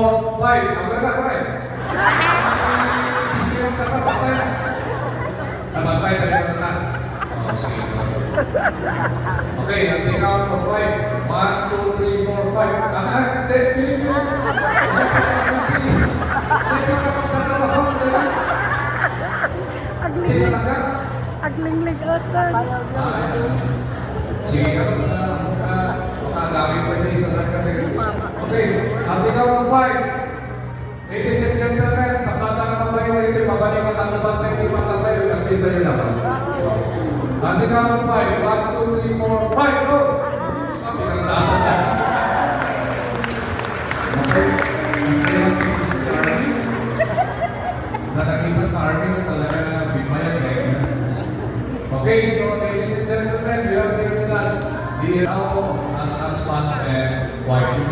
4, 5. Ang ganda ko rin. Isip ka pa, patay. Nabatay na rin na. Sige. Okay, natin count for 5. 1, 2, 3, 4, 5. Hindi, piling mo. Aglingling atan. Sige ka makagawin pa din sa category. Okay, natin count for 5. Ladies and gentlemen, napata ka pa yung dito, babalik ka dapat na hindi matatayo kasi dito yun naman. Natin count for 5. 1, 2, 3, 4, 5, go! Sabi ng tasa na. Okay, kasi natin is Army. Nakakita ng Army na talaga na bimayan eh. Okay, so ladies and gentlemen, we have given us the now as husband and wife.